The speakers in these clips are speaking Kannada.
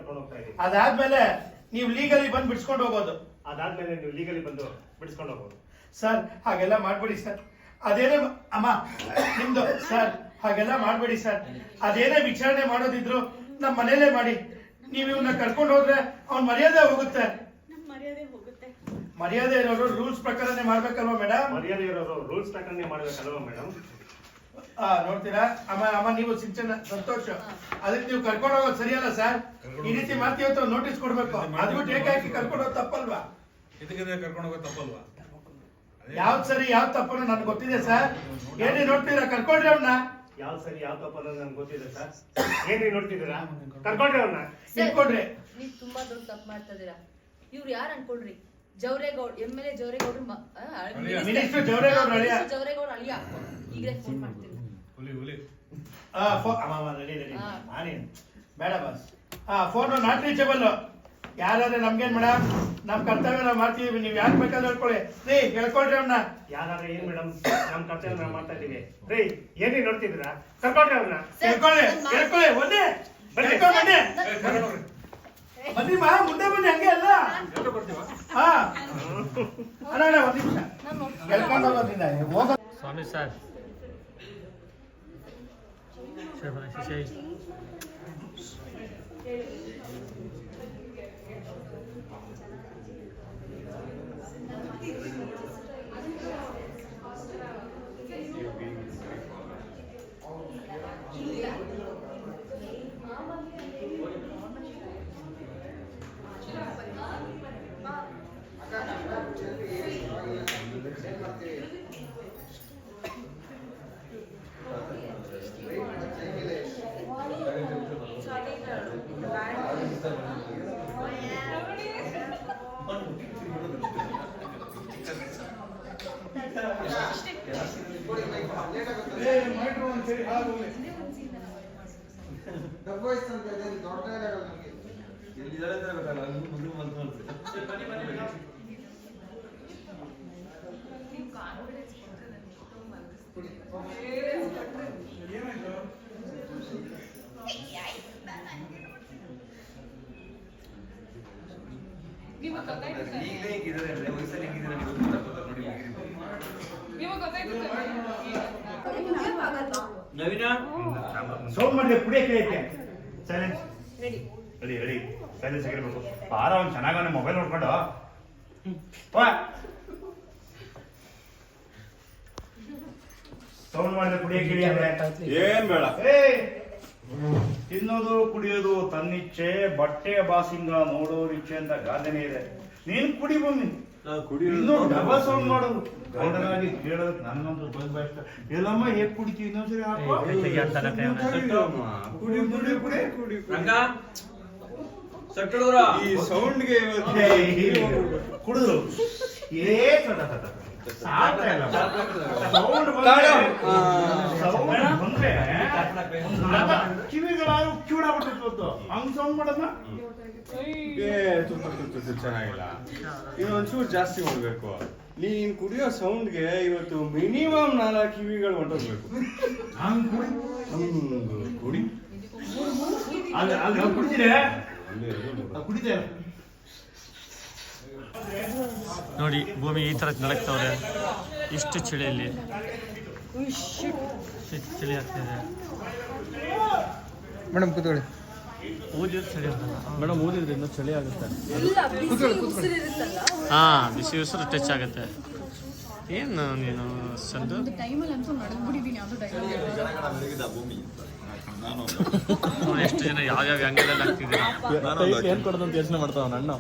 ಕರ್ಕೊಂಡು ಹೋಗ್ತಾ ಇದೀವಿ. ಅದಾದ್ಮೇಲೆ ನೀವು ಲೀಗಲಿ ಬಂದು ಬಿಡಿಸ್ಕೊಂಡು ಹೋಗೋದು. ಅದಾದ್ಮೇಲೆ ನೀವು ಲೀಗಲಿ ಬಂದು ಬಿಡಿಸ್ಕೊಂಡು ಹೋಗ್ಬೋದು. ಸರ್ ಹಾಗೆಲ್ಲ ಮಾಡ್ಬೇಡಿ ಸರ್. ಅದೇನೇ ಅಮ್ಮ ನಿಮ್ದು ಸರ್, ಹಾಗೆಲ್ಲ ಮಾಡ್ಬೇಡಿ ಸರ್. ಅದೇನೇ ವಿಚಾರಣೆ ಮಾಡೋದಿದ್ರು ನಮ್ಮ ಮನೇಲೇ ಮಾಡಿ. ನೀವು ಇವನ್ನ ಕರ್ಕೊಂಡು ಹೋದ್ರೆ ಅವ್ನ ಮರ್ಯಾದೆ ಹೋಗುತ್ತೆ. ಮರ್ಯಾದೆ ಇರೋರು ರೂಲ್ಸ್ ಪ್ರಕಾರನೇ ಮಾಡ್ಬೇಕಲ್ವಾ ಮೇಡಮ್? ಮರ್ಯಾದೆ ಇರೋರು ರೂಲ್ಸ್ ಪ್ರಕಾರನೇ ಮಾಡ್ಬೇಕಲ್ವಾ ಮೇಡಮ್? ನೋಡ್ತೀರಾ ಅಮ್ಮ ನೀವು ಸಿಂಚನ ಸಂತೋಷ. ಅದಕ್ಕೆ ನೀವು ಕರ್ಕೊಂಡು ಹೋಗೋದು ಸರಿಯಲ್ಲ ಸರ್. ಈ ರೀತಿ ಮಾಡ್ತೀವಿ ಅಂತ ನೋಟಿಸ್ ಕೊಡ್ಬೇಕು. ಅದು ಬಿಟ್ಟು ಏಕಾಏಕಿ ಕರ್ಕೊಂಡು ಹೋಗೋದು ತಪ್ಪಲ್ವಾ? ಕರ್ಕೊಂಡು ಹೋಗೋದು ತಪ್ಪಲ್ವಾ? ಯಾವ್ದು ಸರಿ ಯಾವ್ದು ತಪ್ಪನ್ನು ನನ್ಗೆ ಗೊತ್ತಿದೆ ಸರ್. ಏನೇ ನೋಡ್ತೀರಾ ಕರ್ಕೊಂಡ್ರಿ ಅವ್ನ. ಯಾವ್ ಸರಿ ಯಾವ ತಪ್ಪಲ್ಲ ನನ್ಗೆ ಗೊತ್ತಿದೆ ಸರ್. ಏನ್ರಿ ನೋಡ್ತಿದ್ದೀರಾ? ಕರ್ಕೊಂಡ್ರಿ ಅವ್ನ. ಇಟ್ಕೊಂಡ್ರಿ. ನೀವು ತುಂಬಾ ದೊಡ್ಡ ತಪ್ಪು ಮಾಡ್ತಾ ಇದೀರಾ. ಇವ್ರು ಯಾರು ಅನ್ಕೊಳ್ರಿ? ಜವರೇಗೌಡ MLA ಜವರೇಗೌಡ್ರು ಮಿನಿಸ್ಟರ್ ಜವರೇಗೌಡ ಅಳಿಯ. ಜವರೇಗೌಡ ಅಳಿಯ. ಈಗಲೇ ಫೋನ್ ಮಾಡ್ತೀನಿ. ಬೇಡ ಬಸ್. Phone not reachable. ಯಾರಾದ್ರೆ ನಮ್ಗೇನ್ ಮೇಡಮ್, ನಮ್ ಕರ್ತವ್ಯ ನಾವು ಮಾಡ್ತೀವಿ. ನೀವ್ ಯಾಕೆ ಬೇಕಾದ್ರೆ ಹೇಳ್ಕೊಳ್ಳಿ. ರೀ ಹೇಳ್ಕೊಳ್ರಿ ಅವ್ನ. ಯಾರಾದ್ರೆ ಏನ್ ಮೇಡಮ್, ನಮ್ ಕರ್ತವ್ಯ ನಾವು ಮಾಡ್ತಾ ಇದೀವಿ. ರೀ ಏನ್ರಿ ನೋಡ್ತಿದ್ದೀರಾ? ಕರ್ಕೊಂಡ್ರಿ ಅವ್ನ. ಹೇಳ್ಕೊಳ್ಳಿ ಒಂದೇ ಬನ್ನಿ ಮಾ, ಮುಂದೆ ಬನ್ನಿ. ಹಂಗೆ ಅಲ್ಲ ಅಣ್ಣ ಒಂದ್ ನಿಮಿಷ ಹೇಳ್ಕೊಂಡು ಹೋಗೋದಿಲ್ಲ. ಸ್ವಾಮಿ ಸರ್ ಸೌಂಡ್ ಮಾಡಿದೆ ಕುಡಿಯಕ್ಕೆ ಐತೆ. ಸೈಲೆನ್ಸ್. ರೆಡಿ ರೆಡಿ ಸೈಲೆನ್ಸ್ ಆಗಿರ್ಬೇಕು. ಬಾರ ಅವ್ನು ಚೆನ್ನಾಗವನೆ ಮೊಬೈಲ್ ನೋಡ್ಕೊಂಡು. ಸೌಂಡ್ ಮಾಡಿದ್ರೆ ಕುಡಿಯಕ್ಕೆ ಏನ್ ಬೇಡ. ತಿನ್ನೋದು ಕುಡಿಯೋದು ತನ್ನಿಚ್ಛೆ, ಬಟ್ಟೆ ಬಾಸಿಂಗ ನೋಡೋರ್ ಇಚ್ಛೆ ಅಂತ ಗಾದೆನೇ ಇದೆ. ನೀನ್ ಕುಡಿ ಬನ್ನಿ. ಇನ್ನು ಡಬಲ್ ಸೌಂಡ್ ಮಾಡೋದು ಗೌಡನಾಗಿ ಕೇಳೋದಕ್ಕೆ ನನ್ನೊಂದು ತುಂಬ ಇಷ್ಟ. ಎಲ್ಲಮ್ಮ ಹೇಗ್ ಕುಡಿತೀವಿ ಇನ್ನೊಂದ್ಸರಿ ಹಾಕೋ. ಕುಡಿ ಕುಡಿ ಕುಡಿ ಕುಡಿ ಈ ಸೌಂಡ್ಗೆ ಕುಡಿದ್ರು ಬಂದ್ರೆ ಕಿವಿಗಳಾಗ ಕಿವಿಡಾಗ್ಬಿಟ್ಟಿತ್ತು. ಹಂಗ್ ಸೌಂಡ್ ಮಾಡಮ್ಮ. ಚೆನ್ನಾಗಿಲ್ಲ. ಇನ್ನೊಂಚೂರು ಜಾಸ್ತಿ ಮಾಡ್ಬೇಕು. ನೀನ್ ಕುಡಿಯೋ ಸೌಂಡ್ಗೆ ಇವತ್ತು ಮಿನಿಮಮ್ 4 ಕಿವಿಗಳು ಹೊಂಟೋಗ್ಬೇಕು. ಹಂಗ್ ಕುಡಿ ಕುಡಿತೀರ ನೋಡಿ, ಭೂಮಿ ಈ ಥರ ನಡಕ್ತವ್ರೆ. ಇಷ್ಟು ಚಳಿಯಲ್ಲಿ ಚಳಿ ಆಗ್ತಾಯಿದೆ ಮೇಡಮ್. ಕೂತ್ಕೊಳ್ಳಿ. ಊದಿದ್ರೆ ಚಳಿ ಆಗಲ್ಲ ಮೇಡಮ್. ಊದಿದ್ರೆ ಇನ್ನೂ ಚಳಿ ಆಗುತ್ತೆ. ಬಿಸಿ ಉಸಿರು ಟಚ್ ಆಗುತ್ತೆ. ಏನು ನೀನು ಸಂದು ಎಷ್ಟು ಜನ ಯಾವ್ಯಾವ ಅಂಗದಲ್ಲಿ ಆಗ್ತಿದ್ದೀರಾ? ಏನು ಕೊಡೋದಂತ ಯೋಚನೆ ಮಾಡ್ತಾವ ನನ್ನ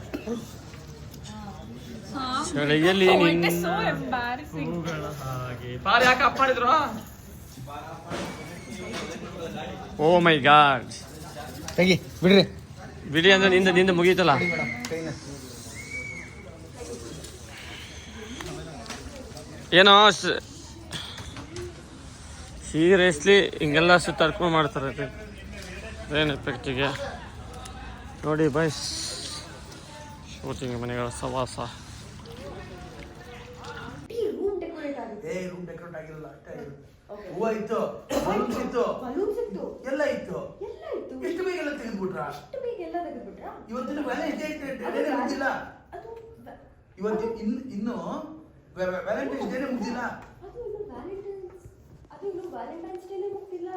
ಚಳಿಯಲ್ಲಿ ಹಾಗೆ ಪಾರು ಯಾಕೆ ಅಪ್ ಮಾಡಿದ್ರು? ಓ ಮೈ ಗಾಡ್. ತೆಗಿ ಬಿಡ್ರಿ. ಬಿಡಿ ಅಂದ್ರೆ ನಿಂದ ಮುಗೀತಲ್ಲ. ಏನೋ ಸೀರಿಯಸ್ಲಿ ಹಿಂಗೆಲ್ಲ ಸುತ್ತಾಡ್ಕೊಂಡು ಮಾಡ್ತಾರೆ ಏನು ಎಫೆಕ್ಟಿಗೆ. ನೋಡಿ ಬಾಯ್ಸ್, ಶೂಟಿಂಗ್ ಮನೆಗಳ ಸವಾಸ. ರೂಮ್ ಡೆಕೋರೇಟ್ ಆಗಿರಲ್ಲ. ಹೂವ ಇತ್ತು, ಬಲೂನ್ಸ್ ಇತ್ತು, ಎಲ್ಲ ಇತ್ತು. ಇಷ್ಟು ಬೇಗ ಎಲ್ಲ ತೆಗೆದ್ಬಿಟ್ರಾ? ಇಷ್ಟು ಬೇಗ ಎಲ್ಲ ತೆಗೆದ್ಬಿಟ್ರಾ? ಇವತ್ತಿನ ವ್ಯಾಲೆಂಟೈನ್ಸ್ ಅದು ಡೇ ಮುಗ್ದಿಲ್ಲ. ಅದು ಇವತ್ತು ಇನ್ನು ವ್ಯಾಲೆಂಟೈನ್ಸ್ ಡೇನೇ ಮುಗ್ದಿಲ್ಲ. ಅದು ಇನ್ನು ವ್ಯಾಲೆಂಟೈನ್ಸ್ ಡೇನೇ ಮುಗ್ದಿಲ್ಲ.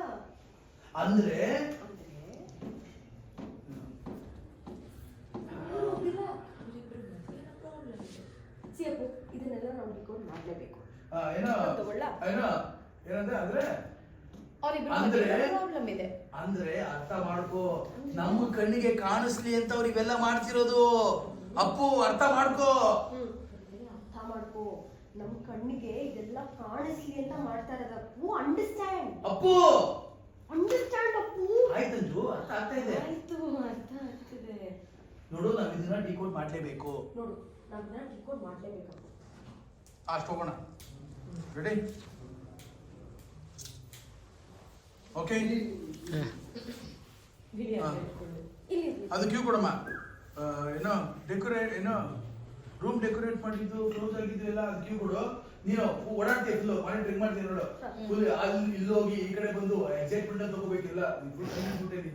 ಅಂದ್ರೆ ಮುಗ್ದಿಲ್ಲ. ಇವ್ರಿಬ್ರು ಮಧ್ಯಾಹ್ನ problem ಇದೆ. See ಅಪ್ಪು, ಇದನ್ನೆಲ್ಲ ನಾವು ಡಿಕೋಡ್ ಮಾಡ್ಲೇಬೇಕು. ಏನೋ ತಗೊಳ್ಳ? ಏನಂದ್ರೆ ಅಂದ್ರೆ ಅವ್ರಿಬ್ರು ಅಂದ್ರೆ ಪ್ರಾಬ್ಲಮ್ ಇದೆ. ಅಂದ್ರೆ ಅರ್ಥ ಮಾಡ್ಕೋ, ನಮ್ಮ ಕಣ್ಣಿಗೆ ಕಾಣಿಸ್ಲಿ ಅಂತ ಅವ್ರು ಇವೆಲ್ಲ ಮಾಡ್ತಿರೋದು. ಅಪ್ಪು ಅರ್ಥ ಮಾಡ್ಕೋ. ಅರ್ಥ ಮಾಡ್ಕೋ, ನಮ್ ಕಣ್ಣಿಗೆ ಇದೆಲ್ಲ ಕಾಣಿಸ್ಲಿ ಅಂತ ಮಾಡ್ತಾ ಇರೋದು. ಅಪ್ಪು ಅಂಡರ್ಸ್ಟ್ಯಾಂಡ್. ಅಪ್ಪು ಅಪ್ಪು. ಆಯ್ತಂಜು, ಅರ್ಥ ಆಗ್ತಾ ಇದೆ. ಆಯ್ತು, ಅರ್ಥ ಆಗ್ತಿದೆ. ನೋಡು, ನಾವ್ ಇದನ್ನ ಡಿಕೋಡ್ ಮಾಡ್ಲೇಬೇಕು. ನೋಡು, ನಾವ್ ಇದನ್ನ ಡಿಕೋಡ್ ಮಾಡ್ಲೇಬೇಕಪ್ಪ. ಅಷ್ಟು ಹೋಗೋಣ. ರೆಡಿ? ಓಕೆ. ಅದು ಕ್ಯೂ ಕೊಡಮ್ಮ. ಏನೋ ಏನೋ ರೂಮ್ ಡೆಕೋರೇಟ್ ಮಾಡಿದ್ದು, ಕ್ಲೋಸ್ ಆಗಿದ್ದು ಎಲ್ಲ ಅದು ಕ್ಯೂ ಕೊಡು. ನೀನು ಓಡಾಡ್ತೀಯ, ಫುಲ್ ಮನೆ ಡ್ರಿಂಕ್ ಮಾಡ್ತೀಯ ನೋಡು. ಫುಲ್ ಅಲ್ಲಿ ಇಲ್ಲಿ ಹೋಗಿ ಈ ಕಡೆ ಬಂದು ಎಕ್ಸೈಟ್ಮೆಂಟ್ ತಗೋಬೇಕಿಲ್ಲ.